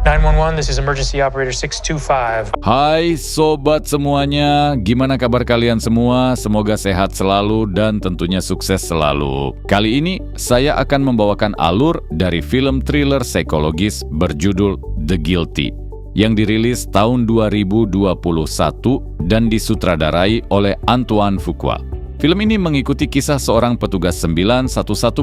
911, this is emergency operator 625. Hai sobat semuanya, gimana kabar kalian semua? Semoga sehat selalu dan tentunya sukses selalu. Kali ini saya akan membawakan alur dari film thriller psikologis berjudul The Guilty yang dirilis tahun 2021 dan disutradarai oleh Antoine Fuqua. Film ini mengikuti kisah seorang petugas 911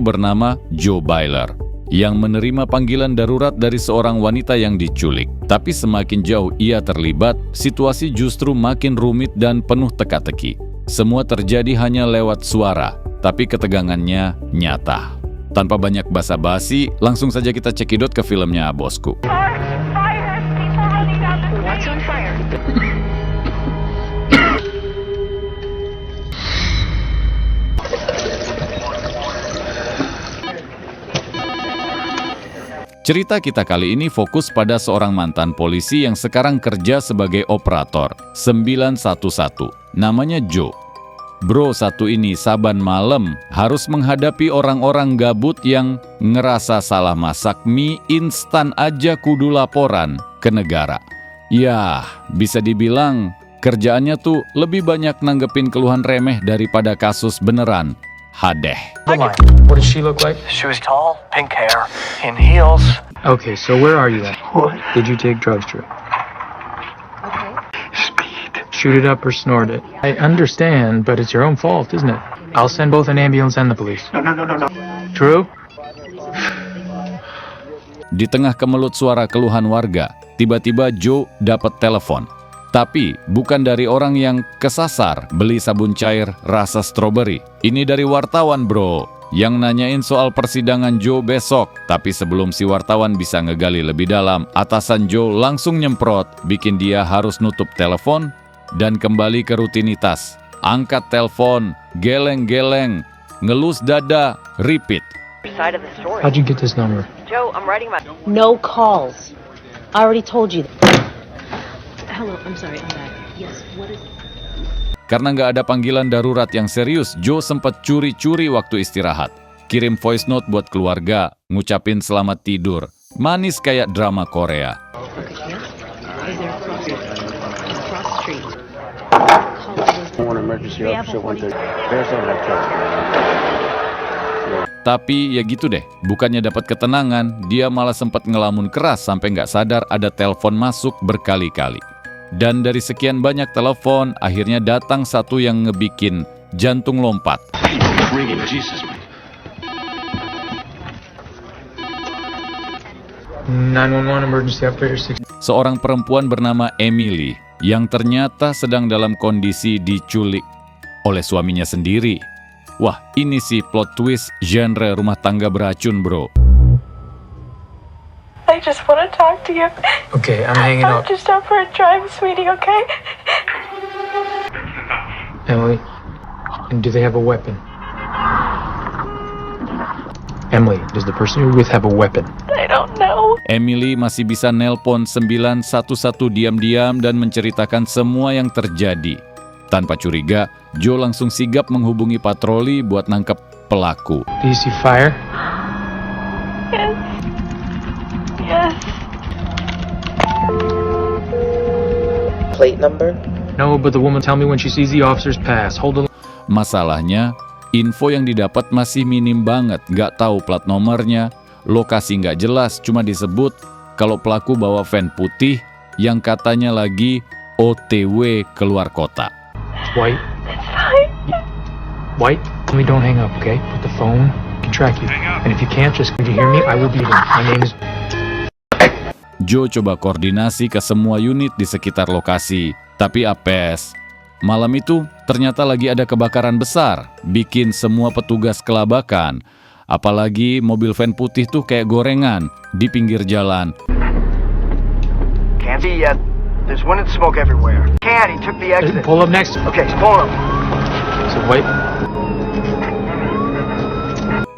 bernama Joe Byler yang menerima panggilan darurat dari seorang wanita yang diculik. Tapi semakin jauh ia terlibat, situasi justru makin rumit dan penuh teka-teki. Semua terjadi hanya lewat suara, tapi ketegangannya nyata. Tanpa banyak basa-basi, langsung saja kita cekidot ke filmnya, bosku. Cerita kita kali ini fokus pada seorang mantan polisi yang sekarang kerja sebagai operator 911. Namanya Joe. Bro satu ini saban malam harus menghadapi orang-orang gabut yang ngerasa salah masak mie instan aja kudu laporan ke negara. Yah, bisa dibilang kerjaannya tuh lebih banyak nanggepin keluhan remeh daripada kasus beneran. Hadeh. What did she look like? She was tall, pink hair, in heels. Okay, so where are you at? What? Did you take drugs, Drew? Speed. Shoot it up or snort it? I understand, but it's your own fault, isn't it? I'll send both an ambulance and the police. No. Drew? Di tengah kemelut suara keluhan warga, tiba-tiba Joe dapat telepon. Tapi bukan dari orang yang kesasar beli sabun cair rasa stroberi. Ini dari wartawan, bro, yang nanyain soal persidangan Joe besok. Tapi sebelum si wartawan bisa ngegali lebih dalam, atasan Joe langsung nyemprot, bikin dia harus nutup telepon dan kembali ke rutinitas. Angkat telepon, geleng-geleng, ngelus dada, repeat. Side of the story. How'd you get this number? Joe, I'm writing my... No calls. I already told you. Hello, I'm sorry, I'm back. Yes, what is it? Karena nggak ada panggilan darurat yang serius, Joe sempat curi-curi waktu istirahat. Kirim voice note buat keluarga, ngucapin selamat tidur. Manis kayak drama Korea. Okay, yeah? Is there across the street? Call those... One emergency officer went there. There's a laptop. Tapi ya gitu deh, bukannya dapat ketenangan, dia malah sempat ngelamun keras sampai nggak sadar ada telepon masuk berkali-kali. Dan dari sekian banyak telepon, akhirnya datang satu yang ngebikin jantung lompat. 911 emergency operator 6. Seorang perempuan bernama Emily yang ternyata sedang dalam kondisi diculik oleh suaminya sendiri. Wah, ini sih plot twist genre rumah tangga beracun, bro. I just want to talk to you. Okay, I'm hanging I'm up. just out for a drive, sweetie, okay? Emily, and do they have a weapon? Emily, does the person you're with have a weapon? I don't know. Emily masih bisa nelpon 911 diam-diam dan menceritakan semua yang terjadi. Tanpa curiga, Joe langsung sigap menghubungi patroli buat nangkep pelaku. Do you see fire? Yes. Yes. Plate number? No, but the woman tell me when she sees the officers pass. Hold on. Masalahnya, info yang didapat masih minim banget, nggak tahu plat nomornya, lokasi nggak jelas, cuma disebut kalau pelaku bawa van putih yang katanya lagi OTW keluar kota. White. It's fine. White. Tell me don't hang up, okay? Put the phone. I can track you. And if you can't, just if you hear me, I will be there. My name is... Joe coba koordinasi ke semua unit di sekitar lokasi, tapi apes. Malam itu ternyata lagi ada kebakaran besar, bikin semua petugas kelabakan. Apalagi mobil van putih tuh kayak gorengan di pinggir jalan. Can't see yet. There's wind and smoke everywhere. Can't, he took the exit. Pull up next. Okay, he's pulling up. So wait.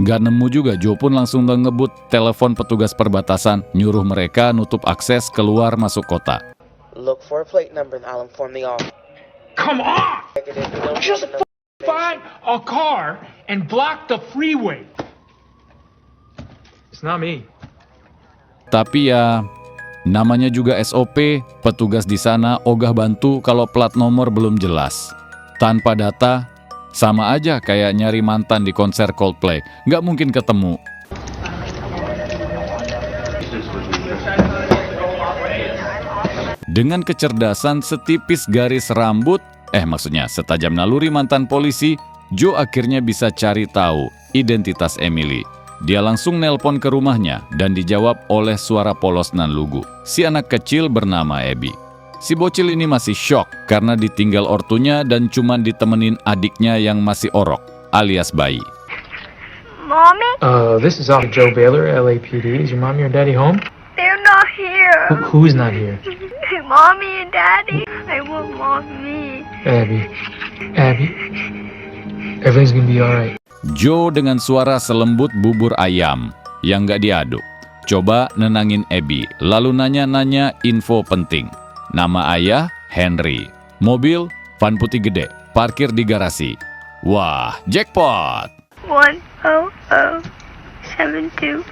Gak nemu juga, Joe pun langsung ngebut telepon petugas perbatasan, nyuruh mereka nutup akses keluar masuk kota. Look for a plate number and I'll inform the officer. Come on! Just find a car and block the freeway. It's not me. Tapi ya, Namanya juga SOP, petugas di sana ogah bantu kalau plat nomor belum jelas. Tanpa data, sama aja kayak nyari mantan di konser Coldplay, nggak mungkin ketemu. Dengan kecerdasan setipis garis rambut, maksudnya setajam naluri mantan polisi, Joe akhirnya bisa cari tahu identitas Emily. Dia langsung nelpon ke rumahnya dan dijawab oleh suara polos nan lugu. Si anak kecil bernama Abby. Si bocil ini masih shock karena ditinggal ortunya dan cuma ditemenin adiknya yang masih orok, alias bayi. Mommy? This is Officer Joe Baylor, LAPD. Is your mommy or daddy home? They're not here. Who's not here? Mommy and Daddy. I want Mommy. Abby. Everything's gonna be alright. Joe dengan suara selembut bubur ayam yang gak diaduk. Coba nenangin Abby, lalu nanya-nanya info penting. Nama ayah, Henry. Mobil, van putih gede, parkir di garasi. Wah, jackpot! 1007200.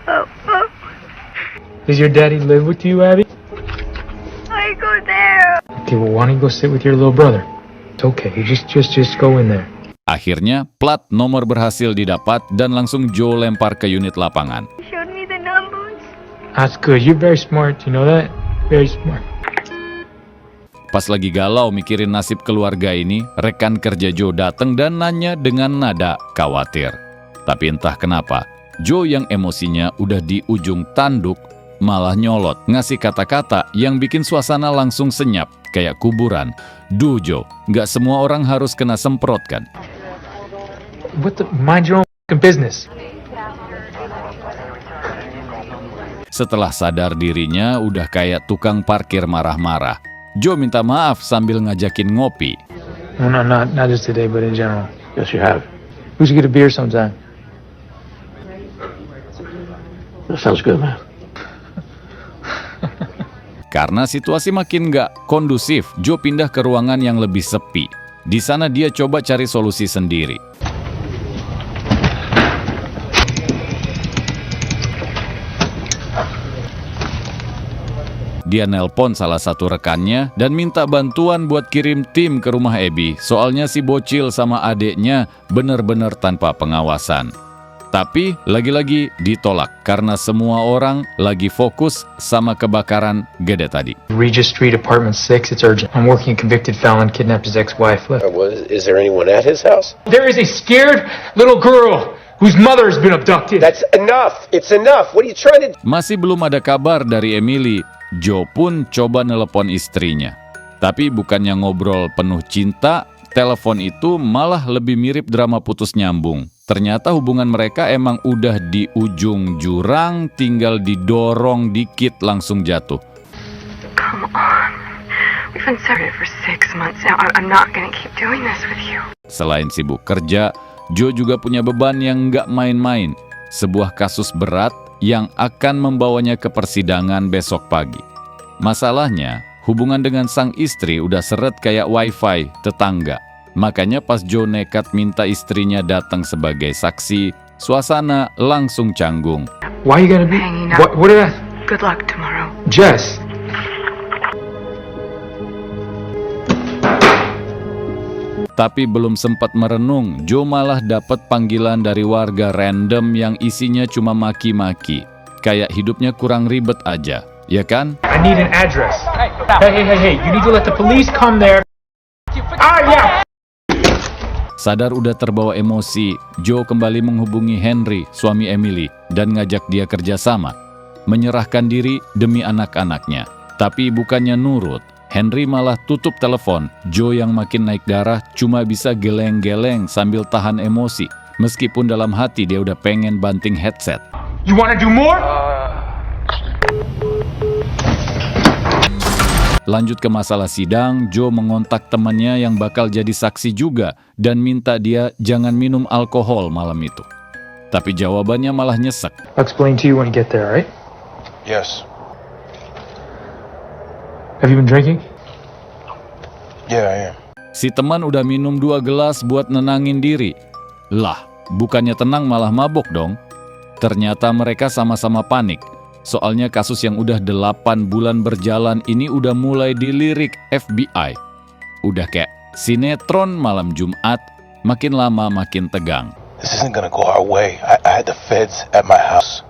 Does your daddy live with you, Abby? I go there. Okay, well, why don't you go sit with your little brother? It's okay. You just go in there. Akhirnya, plat nomor berhasil didapat dan langsung Joe lempar ke unit lapangan. You showed me the numbers. That's good. You're very smart. You know that? Very smart. Pas lagi galau mikirin nasib keluarga ini, rekan kerja Joe datang dan nanya dengan nada khawatir. Tapi entah kenapa, Joe yang emosinya udah di ujung tanduk, malah nyolot ngasih kata-kata yang bikin suasana langsung senyap, kayak kuburan. Duh Joe, nggak semua orang harus kena semprot kan? Mind your own business. Setelah sadar dirinya udah kayak tukang parkir marah-marah, Joe minta maaf sambil ngajakin ngopi. No, not just today, but in general. Yes, you have. We should get a beer sometime. That sounds good, man. Karena situasi makin nggak kondusif, Joe pindah ke ruangan yang lebih sepi. Di sana dia coba cari solusi sendiri. Dia nelpon salah satu rekannya dan minta bantuan buat kirim tim ke rumah Abby. Soalnya si bocil sama adeknya bener-bener tanpa pengawasan. Tapi lagi-lagi ditolak karena semua orang lagi fokus sama kebakaran gede tadi. Regis Street, apartment 6. It's urgent. I'm working a convicted felon kidnapped his ex-wife. Is there anyone at his house? There is a scared little girl whose mother has been abducted. That's enough. It's enough. What are you trying to do? Masih belum ada kabar dari Emily. Joe pun coba nelepon istrinya. Tapi bukannya ngobrol penuh cinta, telepon itu malah lebih mirip drama putus nyambung. Ternyata hubungan mereka emang udah di ujung jurang, tinggal didorong dikit langsung jatuh. Come on. We've been separated for 6 months now. I'm not gonna keep doing this with you. Selain sibuk kerja, Joe juga punya beban yang nggak main-main. Sebuah kasus berat yang akan membawanya ke persidangan besok pagi. Masalahnya, hubungan dengan sang istri udah seret kayak wifi tetangga. Makanya pas Joe nekat minta istrinya datang sebagai saksi, suasana langsung canggung. Why you gotta be? Hanging up. What did I? Good luck tomorrow. Jess. Tapi belum sempat merenung, Joe malah dapat panggilan dari warga random yang isinya cuma maki-maki. Kayak hidupnya kurang ribet aja, ya kan? I need an address. Hey, you need to let the police come there. Yeah. Sadar udah terbawa emosi, Joe kembali menghubungi Henry, suami Emily, dan ngajak dia kerjasama. Menyerahkan diri demi anak-anaknya. Tapi bukannya nurut, Henry malah tutup telepon. Joe yang makin naik darah cuma bisa geleng-geleng sambil tahan emosi. Meskipun dalam hati dia udah pengen banting headset. You want to do more? Lanjut ke masalah sidang, Joe mengontak temannya yang bakal jadi saksi juga dan minta dia jangan minum alkohol malam itu. Tapi jawabannya malah nyesek. I'll explain to you when you get there, right? Yes. Have you been drinking? Yeah, I am. Si teman udah minum 2 gelas buat nenangin diri. Lah, bukannya tenang malah mabok dong. Ternyata mereka sama-sama panik. Soalnya kasus yang udah 8 bulan berjalan ini udah mulai dilirik FBI. Udah kayak sinetron malam Jumat, makin lama makin tegang. This isn't gonna go our way. I had the feds at my house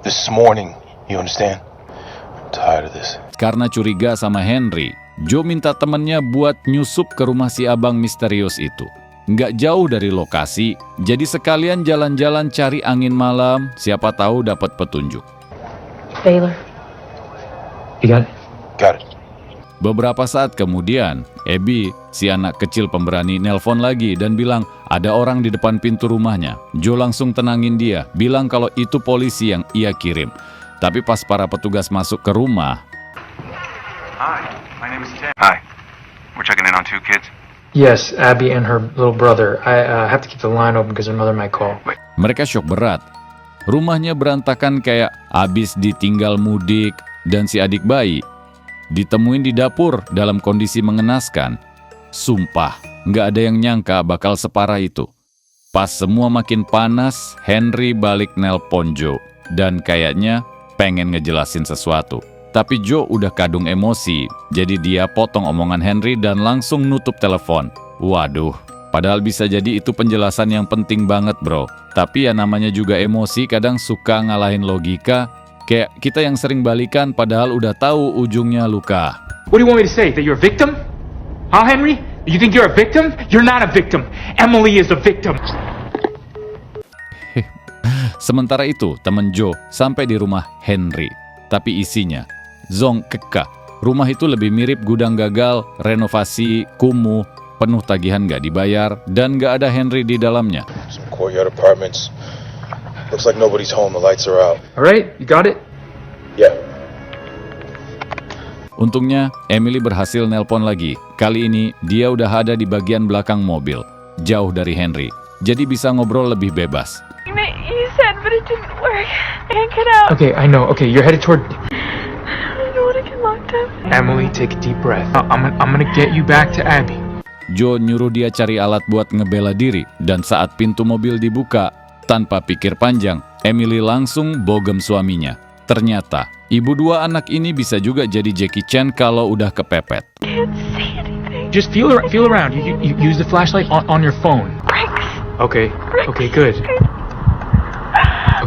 this morning. You understand? I'm tired of this. Karena curiga sama Henry, Joe minta temennya buat nyusup ke rumah si abang misterius itu. Nggak jauh dari lokasi, jadi sekalian jalan-jalan cari angin malam, siapa tahu dapat petunjuk. Baylor. You got it? Got it. Beberapa saat kemudian, Abby, si anak kecil pemberani, nelpon lagi dan bilang ada orang di depan pintu rumahnya. Joe langsung tenangin dia, bilang kalau itu polisi yang ia kirim. Tapi pas para petugas masuk ke rumah, Hi, my name is Ted. Hi. We're checking in on 2 kids. Yes, Abby and her little brother. I have to keep the line open because her mother might call. mereka syok berat. Rumahnya berantakan kayak abis ditinggal mudik dan si adik bayi ditemuin di dapur dalam kondisi mengenaskan. Sumpah, nggak ada yang nyangka bakal separah itu. Pas semua makin panas, Henry balik nelpon Joe dan kayaknya pengen ngejelasin sesuatu. Tapi Joe udah kadung emosi, jadi dia potong omongan Henry dan langsung nutup telepon. Waduh, padahal bisa jadi itu penjelasan yang penting banget bro. Tapi ya namanya juga emosi kadang suka ngalahin logika. Kayak kita yang sering balikan padahal udah tahu ujungnya luka. What do you want me to say? That you're a victim? Huh, Henry? You think you're a victim? You're not a victim. Emily is a victim. Sementara itu, temen Joe sampai di rumah Henry. Tapi isinya zong kekah. Rumah itu lebih mirip gudang gagal, renovasi, kumuh, penuh tagihan gak dibayar, dan gak ada Henry di dalamnya. Some courtyard apartments. Looks like nobody's home. The lights are out. All right, you got it? Yeah. Untungnya, Emily berhasil nelpon lagi. Kali ini, dia udah ada di bagian belakang mobil, jauh dari Henry. Jadi bisa ngobrol lebih bebas. You said, but it didn't work. I can't get out. Okay, I know. Okay, you're headed toward I don't want to get locked up. Emily. Take a deep breath. I'm gonna get you back to Abby. Joe nyuruh dia cari alat buat ngebela diri, dan saat pintu mobil dibuka, tanpa pikir panjang, Emily langsung bogem suaminya. Ternyata, ibu 2 anak ini bisa juga jadi Jackie Chan kalau udah kepepet. Can't see anything. Just feel around. You use the flashlight on your phone. Brakes. Okay. Okay, good.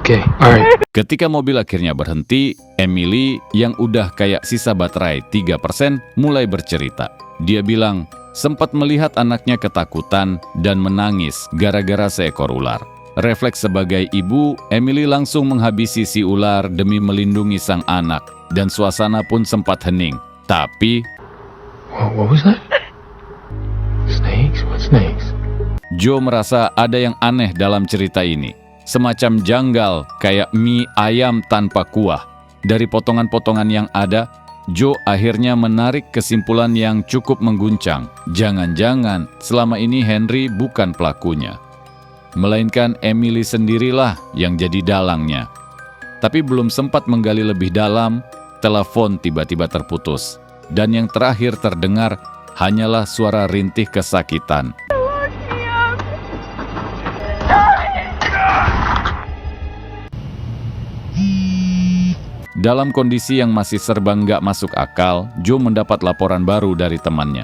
Okay, all right. Ketika mobil akhirnya berhenti, Emily yang udah kayak sisa baterai 3% mulai bercerita. Dia bilang sempat melihat anaknya ketakutan dan menangis gara-gara seekor ular. Refleks sebagai ibu, Emily langsung menghabisi si ular demi melindungi sang anak dan suasana pun sempat hening. Tapi What was that? Snakes? What snakes? Joe merasa ada yang aneh dalam cerita ini. Semacam janggal kayak mie ayam tanpa kuah. Dari potongan-potongan yang ada, Joe akhirnya menarik kesimpulan yang cukup mengguncang. Jangan-jangan selama ini Henry bukan pelakunya, melainkan Emily sendirilah yang jadi dalangnya. Tapi belum sempat menggali lebih dalam, telepon tiba-tiba terputus. Dan yang terakhir terdengar hanyalah suara rintih kesakitan. Dalam kondisi yang masih serba nggak masuk akal, Joe mendapat laporan baru dari temannya.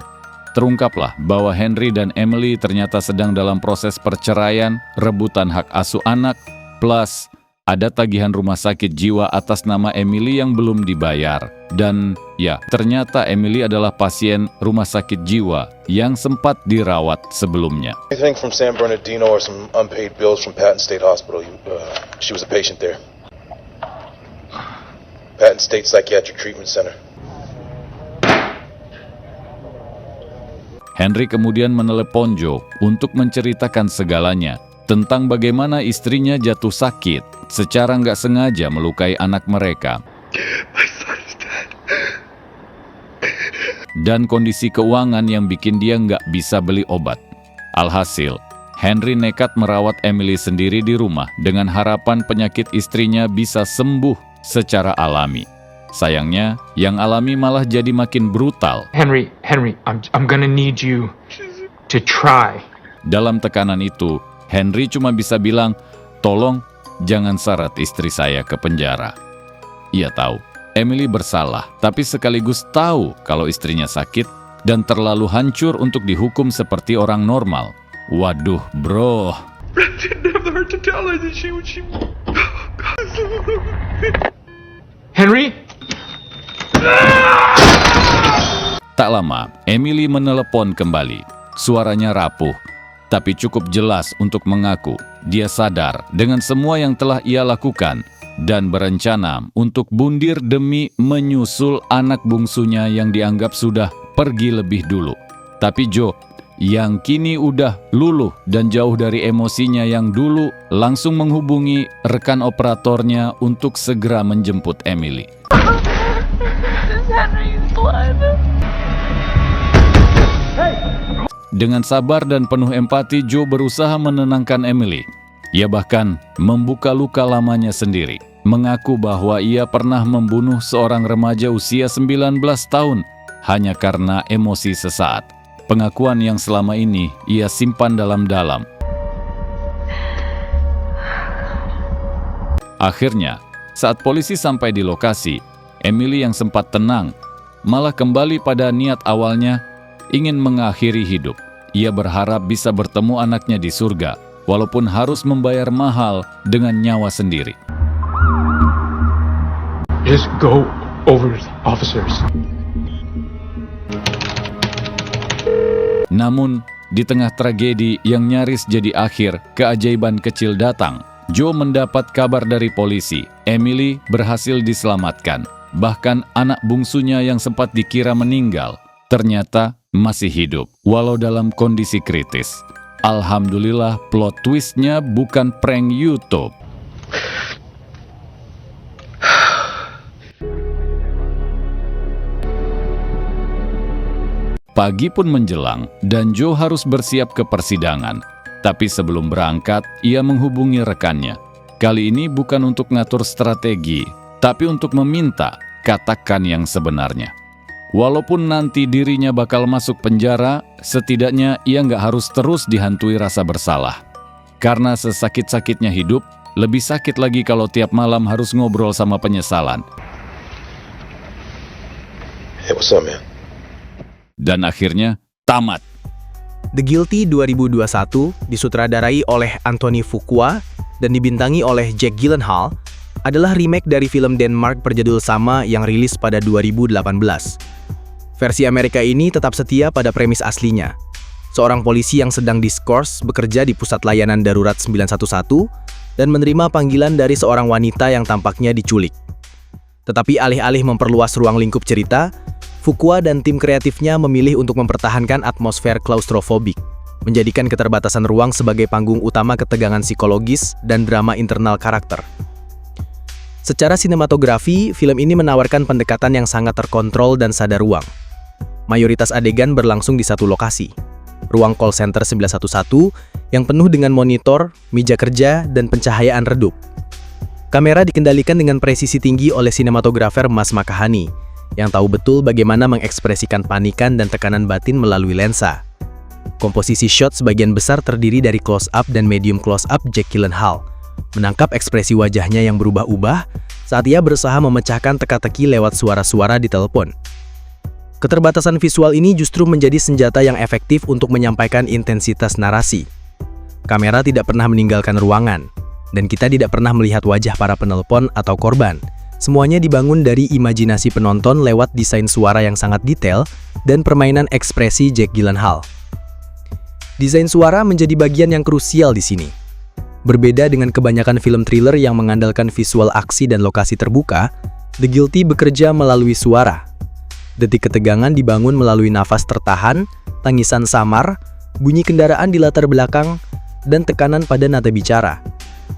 Terungkaplah bahwa Henry dan Emily ternyata sedang dalam proses perceraian, rebutan hak asuh anak, plus ada tagihan rumah sakit jiwa atas nama Emily yang belum dibayar. Dan ya, ternyata Emily adalah pasien rumah sakit jiwa yang sempat dirawat sebelumnya. Anything from San Bernardino or some unpaid bills from Patton State Hospital? She was a patient there. Patton State Psychiatric Treatment Center. Henry kemudian menelepon Joe untuk menceritakan segalanya tentang bagaimana istrinya jatuh sakit secara nggak sengaja melukai anak mereka. Dan kondisi keuangan yang bikin dia nggak bisa beli obat. Alhasil, Henry nekat merawat Emily sendiri di rumah dengan harapan penyakit istrinya bisa sembuh secara alami. Sayangnya, yang alami malah jadi makin brutal. Henry, I'm gonna need you to try. Dalam tekanan itu, Henry cuma bisa bilang, tolong jangan seret istri saya ke penjara. Ia tahu Emily bersalah, tapi sekaligus tahu kalau istrinya sakit dan terlalu hancur untuk dihukum seperti orang normal. Waduh, bro. Henry? Tak lama, Emily menelepon kembali. Suaranya rapuh, tapi cukup jelas untuk mengaku dia sadar dengan semua yang telah ia lakukan dan berencana untuk bundir demi menyusul anak bungsunya yang dianggap sudah pergi lebih dulu. Tapi Joe, yang kini udah luluh dan jauh dari emosinya yang dulu, langsung menghubungi rekan operatornya untuk segera menjemput Emily. Dengan sabar dan penuh empati, Joe berusaha menenangkan Emily. Ia bahkan membuka luka lamanya sendiri, mengaku bahwa ia pernah membunuh seorang remaja usia 19 tahun hanya karena emosi sesaat. Pengakuan yang selama ini ia simpan dalam-dalam. Akhirnya, saat polisi sampai di lokasi, Emily yang sempat tenang malah kembali pada niat awalnya, ingin mengakhiri hidup. Ia berharap bisa bertemu anaknya di surga, walaupun harus membayar mahal dengan nyawa sendiri. Just go over, officers. Namun, di tengah tragedi yang nyaris jadi akhir, keajaiban kecil datang. Joe mendapat kabar dari polisi. Emily berhasil diselamatkan. Bahkan anak bungsunya yang sempat dikira meninggal, ternyata masih hidup, walau dalam kondisi kritis. Alhamdulillah, plot twistnya bukan prank YouTube. Pagi pun menjelang, dan Joe harus bersiap ke persidangan. Tapi sebelum berangkat, ia menghubungi rekannya. Kali ini bukan untuk ngatur strategi, tapi untuk meminta katakan yang sebenarnya. Walaupun nanti dirinya bakal masuk penjara, setidaknya ia nggak harus terus dihantui rasa bersalah. Karena sesakit-sakitnya hidup, lebih sakit lagi kalau tiap malam harus ngobrol sama penyesalan. Hey, what's up, man? Dan akhirnya, tamat. The Guilty 2021 disutradarai oleh Anthony Fuqua dan dibintangi oleh Jake Gyllenhaal adalah remake dari film Denmark berjudul sama yang rilis pada 2018. Versi Amerika ini tetap setia pada premis aslinya. Seorang polisi yang sedang diskors bekerja di pusat layanan darurat 911 dan menerima panggilan dari seorang wanita yang tampaknya diculik. Tetapi alih-alih memperluas ruang lingkup cerita, Fuqua dan tim kreatifnya memilih untuk mempertahankan atmosfer klaustrofobik, menjadikan keterbatasan ruang sebagai panggung utama ketegangan psikologis dan drama internal karakter. Secara sinematografi, film ini menawarkan pendekatan yang sangat terkontrol dan sadar ruang. Mayoritas adegan berlangsung di satu lokasi, ruang call center 911 yang penuh dengan monitor, meja kerja, dan pencahayaan redup. Kamera dikendalikan dengan presisi tinggi oleh sinematografer Mas Makahani, yang tahu betul bagaimana mengekspresikan panikan dan tekanan batin melalui lensa. Komposisi shot sebagian besar terdiri dari close-up dan medium close-up Jake Gyllenhaal, menangkap ekspresi wajahnya yang berubah-ubah saat ia berusaha memecahkan teka-teki lewat suara-suara di telepon. Keterbatasan visual ini justru menjadi senjata yang efektif untuk menyampaikan intensitas narasi. Kamera tidak pernah meninggalkan ruangan, dan kita tidak pernah melihat wajah para penelpon atau korban. Semuanya dibangun dari imajinasi penonton lewat desain suara yang sangat detail dan permainan ekspresi Jake Gyllenhaal. Desain suara menjadi bagian yang krusial di sini. Berbeda dengan kebanyakan film thriller yang mengandalkan visual aksi dan lokasi terbuka, The Guilty bekerja melalui suara. Detik ketegangan dibangun melalui nafas tertahan, tangisan samar, bunyi kendaraan di latar belakang, dan tekanan pada nada bicara.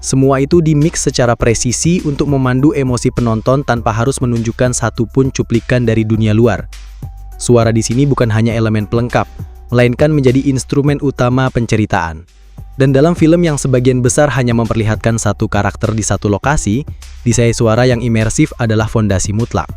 Semua itu dimix secara presisi untuk memandu emosi penonton tanpa harus menunjukkan satupun cuplikan dari dunia luar. Suara di sini bukan hanya elemen pelengkap, melainkan menjadi instrumen utama penceritaan. Dan dalam film yang sebagian besar hanya memperlihatkan satu karakter di satu lokasi, desain suara yang imersif adalah fondasi mutlak.